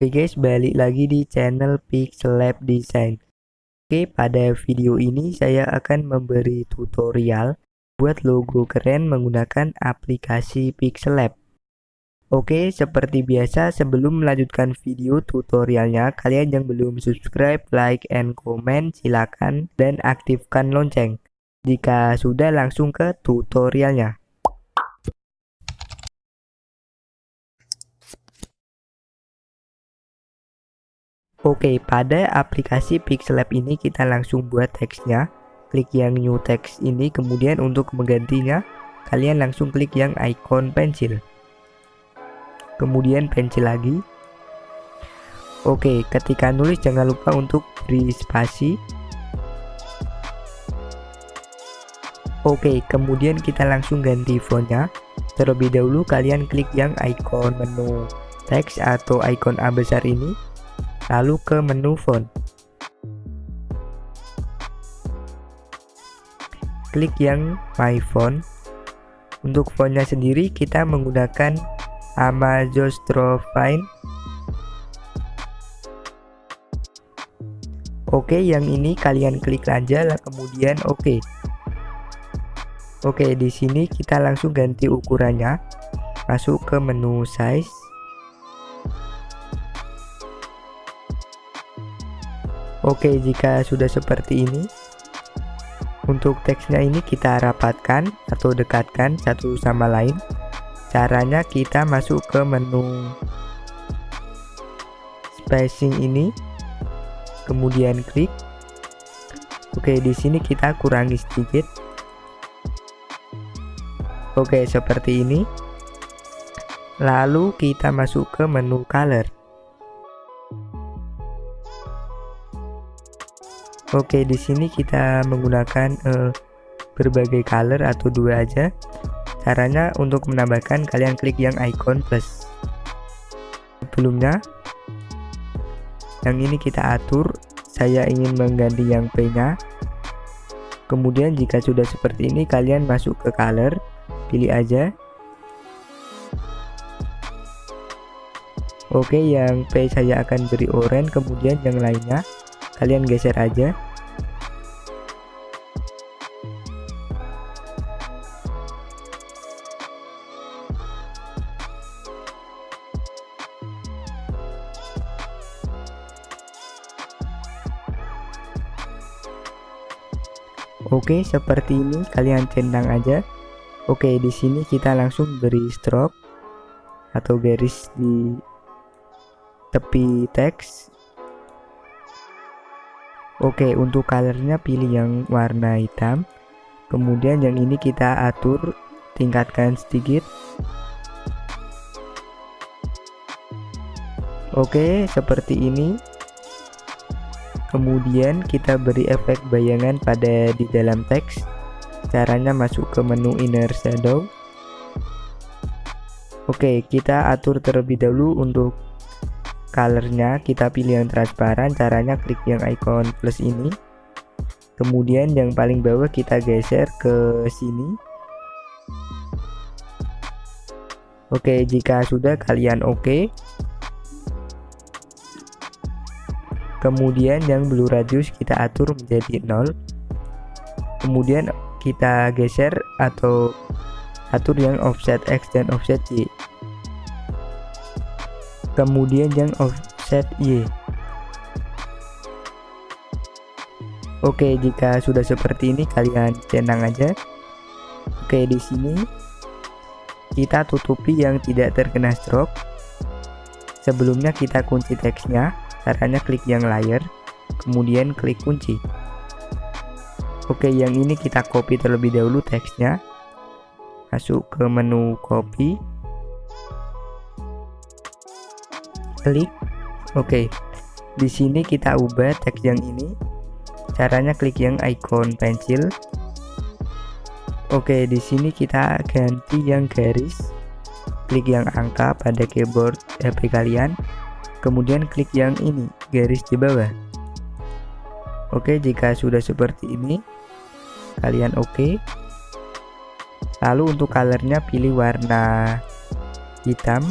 Oke guys, balik lagi di channel Pixel Lab Design. Oke, pada video ini saya akan memberi tutorial buat logo keren menggunakan aplikasi Pixel Lab. Oke, seperti biasa sebelum melanjutkan video tutorialnya, kalian yang belum subscribe, like, and comment silakan dan aktifkan lonceng. Jika sudah, langsung ke tutorialnya. Oke, pada aplikasi Pixel Lab ini kita langsung buat teksnya. Klik yang new text ini, kemudian untuk menggantinya kalian langsung klik yang icon pensil. Kemudian pensil lagi. Oke, ketika nulis jangan lupa untuk beri spasi. Oke, kemudian kita langsung ganti fontnya. Terlebih dahulu kalian klik yang icon menu teks atau icon A besar ini, lalu ke menu font. Klik yang my font. Untuk fontnya sendiri kita menggunakan Amazostrophine. Oke, yang ini kalian klik aja lah, kemudian oke. Oke, di sini kita langsung ganti ukurannya. Masuk ke menu size. Oke, jika sudah seperti ini, untuk teksnya ini kita rapatkan atau dekatkan satu sama lain. Caranya kita masuk ke menu spacing ini, kemudian klik. Oke, di sini kita kurangi sedikit. Oke, seperti ini. Lalu kita masuk ke menu color. Oke, di sini kita menggunakan berbagai color atau dua aja. Caranya untuk menambahkan kalian klik yang icon plus. Sebelumnya, yang ini kita atur. Saya ingin mengganti yang P-nya. Kemudian jika sudah seperti ini, kalian masuk ke color, pilih aja. Oke, yang P saya akan beri oranye, kemudian yang lainnya kalian geser aja. Oke, seperti ini kalian centang aja. Oke, di sini kita langsung beri stroke atau garis di tepi teks. Oke, untuk colornya pilih yang warna hitam. Kemudian yang ini kita atur, tingkatkan sedikit. Oke, seperti ini. Kemudian kita beri efek bayangan pada di dalam teks. Caranya masuk ke menu inner shadow. Oke, kita atur terlebih dahulu untuk colornya, kita pilih yang transparan. Caranya klik yang icon plus ini, kemudian yang paling bawah kita geser ke sini. Oke, jika sudah kalian oke. Kemudian yang blue radius kita atur menjadi 0. Kemudian kita geser atau atur yang offset X dan offset Y. Kemudian yang offset Y. Oke, jika sudah seperti ini kalian centang aja. Oke, di sini kita tutupi yang tidak terkena stroke. Sebelumnya kita kunci teksnya. Caranya klik yang layer, kemudian klik kunci. Oke, yang ini kita copy terlebih dahulu teksnya. Masuk ke menu copy. Klik. Oke, di sini kita ubah teks yang ini. Caranya klik yang icon pensil. Oke, di sini kita ganti yang garis. Klik yang angka pada keyboard HP kalian. Kemudian klik yang ini, garis di bawah. Oke, jika sudah seperti ini, kalian oke. Lalu untuk colornya pilih warna hitam.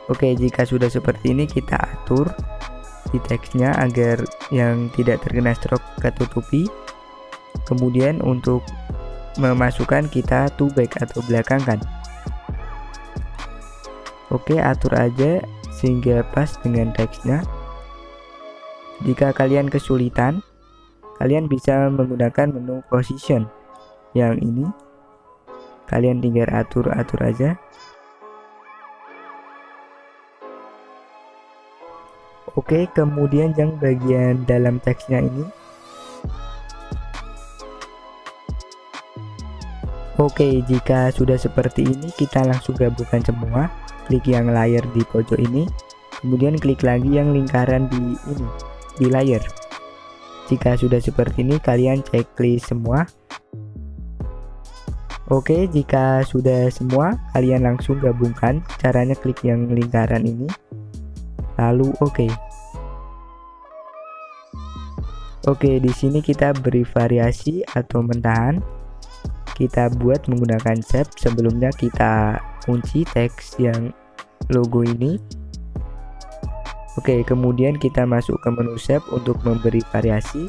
Oke, jika sudah seperti ini kita atur di teksnya agar yang tidak terkena stroke ketutupi. Kemudian untuk memasukkan kita to back atau belakangkan. Oke, atur aja sehingga pas dengan teksnya. Jika kalian kesulitan, kalian bisa menggunakan menu position yang ini. Kalian tinggal atur aja. Oke, kemudian yang bagian dalam teksnya ini. Oke, jika sudah seperti ini kita langsung gabungkan semua. Klik yang layar di pojok ini, kemudian klik lagi yang lingkaran di ini, di layar. Jika sudah seperti ini kalian checklist semua. Oke, jika sudah semua kalian langsung gabungkan. Caranya klik yang lingkaran ini, lalu oke. Oke, di sini kita beri variasi atau mentahan. Kita buat menggunakan shape. Sebelumnya kita kunci teks yang logo ini. Oke, kemudian kita masuk ke menu shape untuk memberi variasi.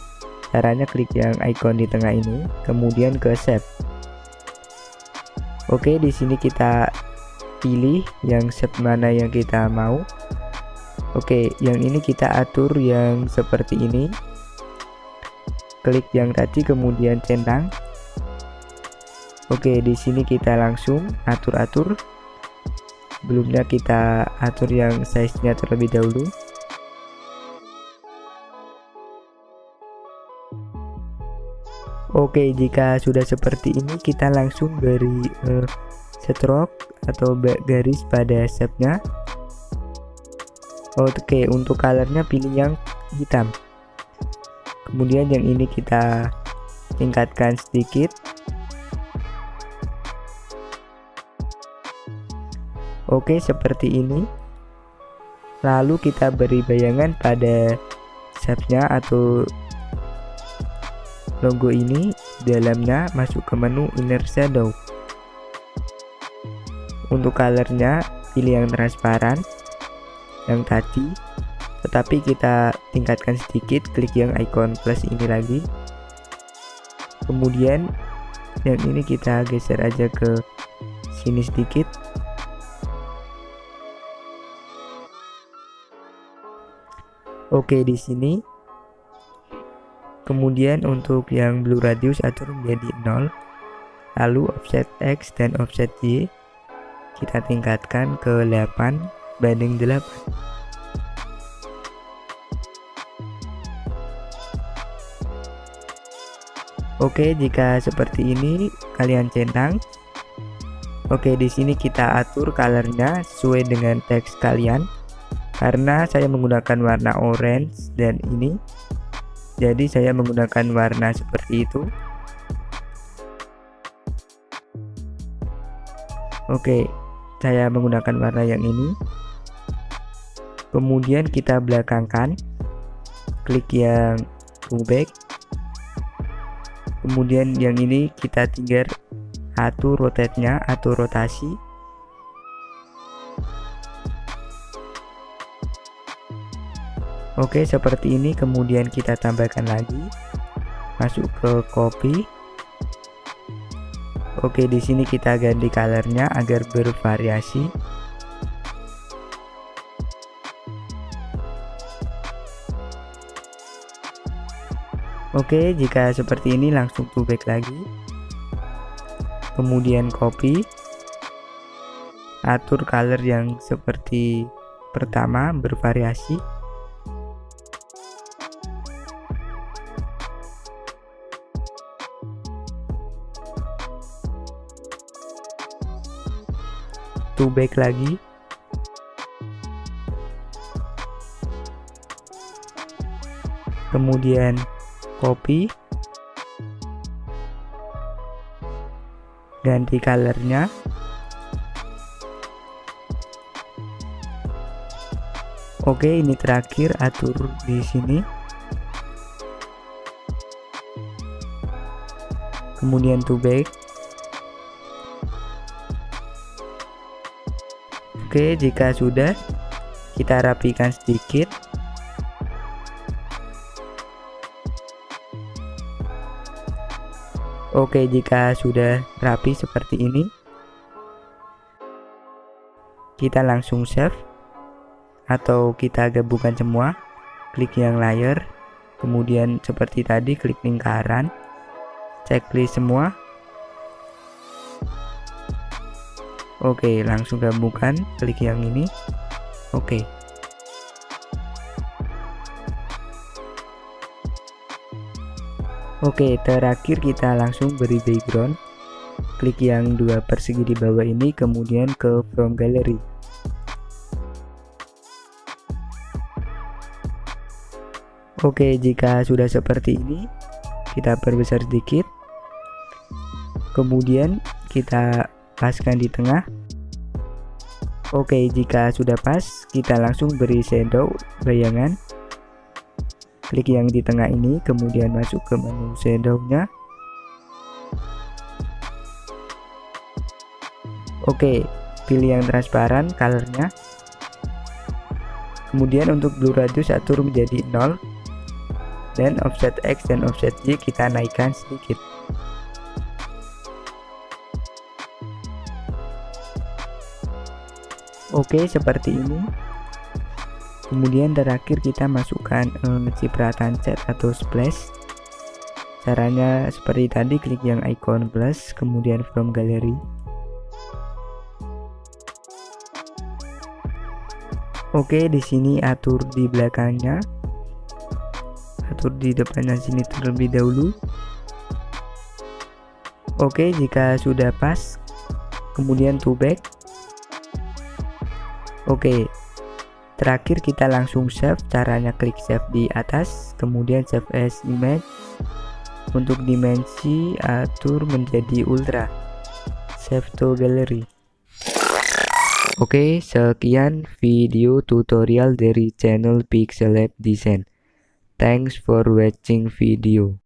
Caranya klik yang icon di tengah ini, kemudian ke shape. Oke, di sini kita pilih yang shape mana yang kita mau. Oke, yang ini kita atur yang seperti ini. Klik yang tadi kemudian centang. Oke, di sini kita langsung atur. Sebelumnya kita atur yang size-nya terlebih dahulu. Oke, jika sudah seperti ini kita langsung beri stroke atau garis pada shape-nya. Oke, untuk colornya pilih yang hitam. Kemudian yang ini kita tingkatkan sedikit. Oke, seperti ini. Lalu kita beri bayangan pada shape-nya atau logo ini. Dalamnya masuk ke menu inner shadow. Untuk colornya pilih yang transparan yang tadi, tetapi kita tingkatkan sedikit. Klik yang icon plus ini lagi. Kemudian yang ini kita geser aja ke sini sedikit. Oke, di sini. Kemudian untuk yang blue radius atur menjadi 0. Lalu offset X dan offset Y kita tingkatkan ke 8:8. Oke, jika seperti ini kalian centang. Oke, di sini kita atur colornya sesuai dengan teks kalian. Karena saya menggunakan warna orange dan ini, jadi saya menggunakan warna seperti itu. Oke, saya menggunakan warna yang ini. Kemudian kita belakangkan. Klik yang to back. Kemudian yang ini kita tinggal atur rotate-nya atau rotasi. Oke, seperti ini. Kemudian kita tambahkan lagi, masuk ke copy. Oke, di sini kita ganti colornya agar bervariasi. Oke, jika seperti ini langsung to back lagi. Kemudian copy. Atur color yang seperti pertama, bervariasi. To back lagi. Kemudian copy, ganti colornya. Oke, ini terakhir, atur di sini. Kemudian to back. Oke, jika sudah, kita rapikan sedikit. Oke, jika sudah rapi seperti ini, kita langsung save, atau kita gabungkan semua. Klik yang layer, kemudian seperti tadi klik lingkaran, checklist semua. Oke, langsung gabungkan, klik yang ini. Oke. Oke, terakhir kita langsung beri background. Klik yang dua persegi di bawah ini, kemudian ke from gallery. Oke, jika sudah seperti ini, kita perbesar sedikit. Kemudian kita paskan di tengah. Oke, jika sudah pas, kita langsung beri shadow bayangan. Klik yang di tengah ini, kemudian masuk ke menu shadow-nya. Oke, pilih yang transparan color-nya. Kemudian untuk blur radius atur menjadi 0. Dan offset X dan offset Y kita naikkan sedikit. Oke, seperti ini. Kemudian terakhir kita masukkan cipratan cat atau splash. Caranya seperti tadi, klik yang icon plus, kemudian from gallery. Oke, di sini atur di belakangnya, atur di depannya sini terlebih dahulu. Oke, jika sudah pas, kemudian to back. Oke, terakhir kita langsung save. Caranya klik save di atas, kemudian save as image. Untuk dimensi atur menjadi ultra, save to gallery. Oke, sekian video tutorial dari channel Pixel Lab Design. Thanks for watching video.